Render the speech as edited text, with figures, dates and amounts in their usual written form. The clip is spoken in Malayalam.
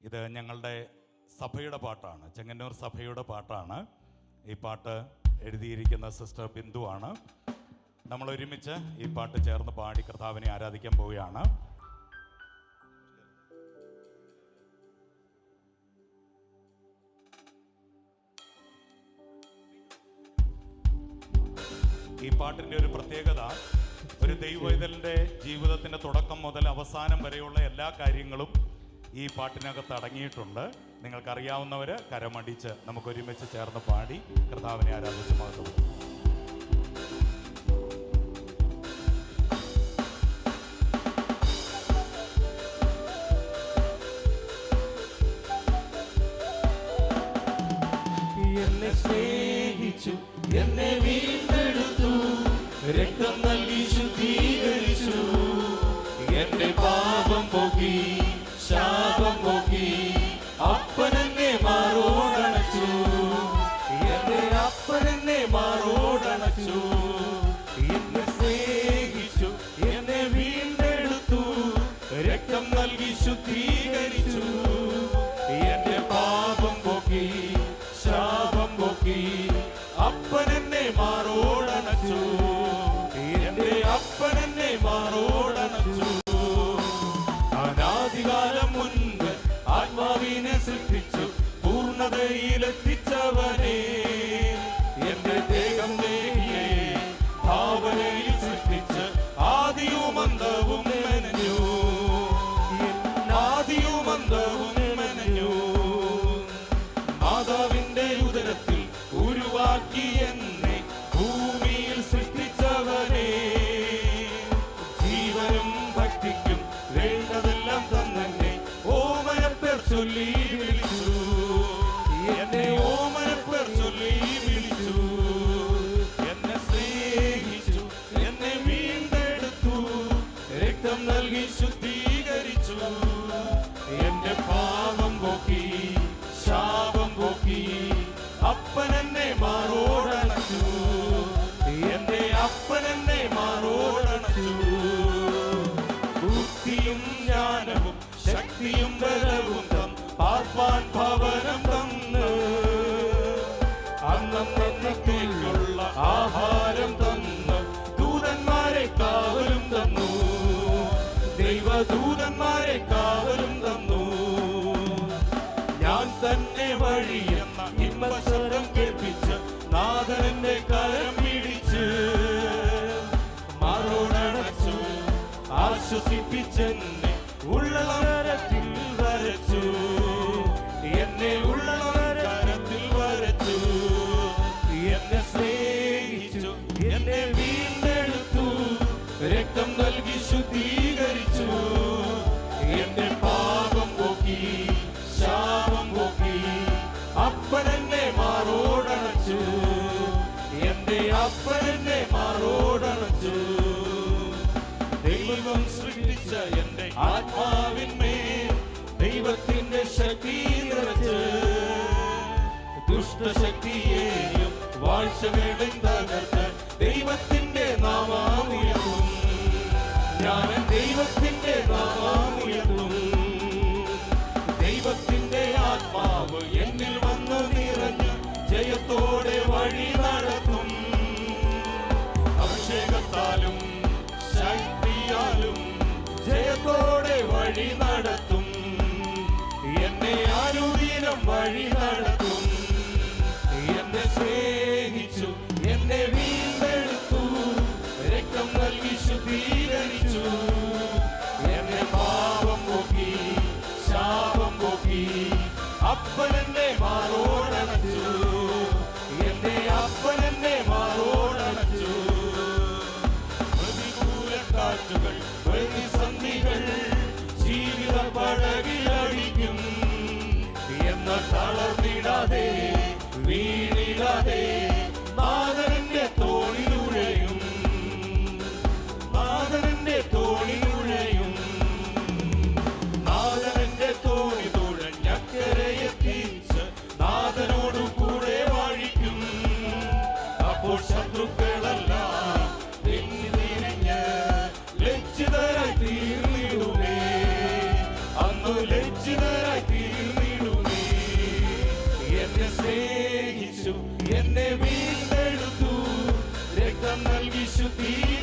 ഇത് ഞങ്ങളുടെ സഭയുടെ പാട്ടാണ്, ചെങ്ങന്നൂർ സഭയുടെ പാട്ടാണ്. ഈ പാട്ട് എഴുതിയിരിക്കുന്ന സിസ്റ്റർ ബിന്ദുവാണ്. നമ്മൾ ഒരുമിച്ച് ഈ പാട്ട് ചേർന്ന് പാടി കർത്താവിനെ ആരാധിക്കാൻ പോവുകയാണ്. ഈ പാട്ടിൻ്റെ ഒരു പ്രത്യേകത, ഒരു ദൈവവൈതലിൻ്റെ ജീവിതത്തിൻ്റെ തുടക്കം മുതൽ അവസാനം വരെയുള്ള എല്ലാ കാര്യങ്ങളും ഈ പാട്ടിനകത്ത് അടങ്ങിയിട്ടുണ്ട്. നിങ്ങൾക്കറിയാവുന്നവർ കരമടിച്ച് നമുക്കൊരുമിച്ച് ചേർന്ന് പാടി കർത്താവിനെ ആരാധിച്ച് മഹത്വപ്പെടുത്തും. എന്നെ സ്നേഹിച്ചു, എന്നെ വീണ്ടെടുത്തു, രക്തം നൽകി ശുദ്ധീകരിച്ചു, എന്റെ പാപം പോക്കി, ശാപം പോക്കി, അപ്പനെന്നെ മാറോടണച്ചു, എന്റെ അപ്പനെന്നെ മാറോടണച്ചു. എന്നെ സ്നേഹിച്ചു, എന്നെ വീണ്ടെടുത്തു, രക്തം നൽകി ശുദ്ധീകരിച്ചു, എന്റെ പാപം പോക്കി, ശാപം പോക്കി, അപ്പനെന്നെ മാറോടണച്ചു, എന്റെ അപ്പനെന്നെ മാറോടണച്ചു. അനാദികാലം മുൻപ് ആത്മാവിനെ സൃഷ്ടിച്ചു, പൂർണ്ണതയിലെത്തിച്ചവനെ, എന്റെ ദേഹം ദേഹിയെ ഭാവനയിൽ സൃഷ്ടിച്ച് ആദിയും അന്തവും മെനഞ്ഞു, ആദിയും അന്തവും മെനഞ്ഞു. മാതാവിന്റെ ഉദരത്തിൽ ഉരുവാക്കി എന്നെ ഭൂമിയിൽ സൃഷ്ടിച്ചവനെ, ജീവനും ഭക്തിക്കും വേണ്ടതെല്ലാം തന്നെ ഓമനപ്പേർ ചൊല്ലി വിളിച്ചു, എന്നെ ഓമനപ്പേർ ചൊല്ലി വിളിച്ചു. എന്നെ സ്നേഹിച്ചു, എന്നെ വീണ്ടെടുത്തു, രക്തം നൽകി ശുദ്ധീകരിച്ചു, എന്റെ പാപം പോക്കി, ശാപം പോക്കി, അപ്പനെന്നെ മാറോടണച്ചു, എന്റെ അപ്പനെന്നെ മാറോടണച്ചു. ബുദ്ധിയും ജ്ഞാനവും ശക്തിയും ബലവും പാർപ്പാൻ ഭവനം തന്ന്, അന്നന്നേക്കുള്ള ആഹാരം തന്ന്, ദൂതന്മാരെ കാവലും തന്നു, ദൈവദൂതന്മാരെ കാവലും തന്നു. ഞാൻ തന്നെ വഴിയെന്ന ഇമ്പസ്വരം കേൾപ്പിച്ച് നാഥന്റെ കരം പിടിച്ച് മാറോടണച്ചു, ആശ്വസിപ്പിച്ചെന്നെ ഉള്ളവരത്തിൽ വരച്ചു, എന്നെ ഉള്ളവരത്തിൽ വരച്ചു. എന്നെ സ്നേഹിച്ചു, എന്നെ വീണ്ടെടുത്തു, രക്തം നൽകി ശുദ്ധീകരിച്ചു, എന്റെ പാപം പോക്കി, ശാപം പോക്കി, അപ്പനെന്നെ മാറോടണച്ചു, എന്റെ അപ്പനെന്നെ മാറോടണച്ചു. ദൈവം സൃഷ്ടിച്ച എന്റെ ആത്മാവിന്മേൽ ദൈവത്തിന്റെ ശക്തി നിറച്ച്, ദുഷ്ടശക്തിയെയും വാഴ്ചകളെയും തകർത്ത് ദൈവത്തിന്റെ നാമം ഉയർത്തും, ഞാൻ ദൈവത്തിന്റെ നാമം ഉയർത്തും. ദൈവത്തിന്റെ ആത്മാവ് എന്നിൽ വന്നു നിറഞ്ഞ് ജയത്തോടെ വഴി നടത്തും, അഭിഷേകത്താലും ശക്തിയാലും ജയത്തോടെ വഴി നടത്തും, എന്നെ അനുദിനം വഴി നടത്തും. എന്നെ സ്നേഹിച്ചു, എന്നെ വീണ്ടെടുത്തു, രക്തം നൽകി ശുദ്ധീകരിച്ചു, എന്നെ പാപം പോക്കി, ശാപം പോക്കി, അപ്പനെന്നെ മാറോടണച്ചു, എന്റെ അപ്പനെന്നെ മാറോടണച്ചു. പ്രതികൂല കാറ്റുകൾ, പ്രതിസന്ധികൾ ജീവിത പടകിലടിക്കും, എന്നാൽ തളർന്നിടാതെ വീണിടാതെ നാഥന്റെ തോളിലുഴയും, നാഥന്റെ തോളിലുഴയും. നാഥന്റെ തോണി തുഴഞ്ഞക്കരയെത്തി സ്നേഹിച്ചു എന്നെ വീണ്ടെടുത്തു രക്തം നൽകി ശുദ്ധീകരിച്ചു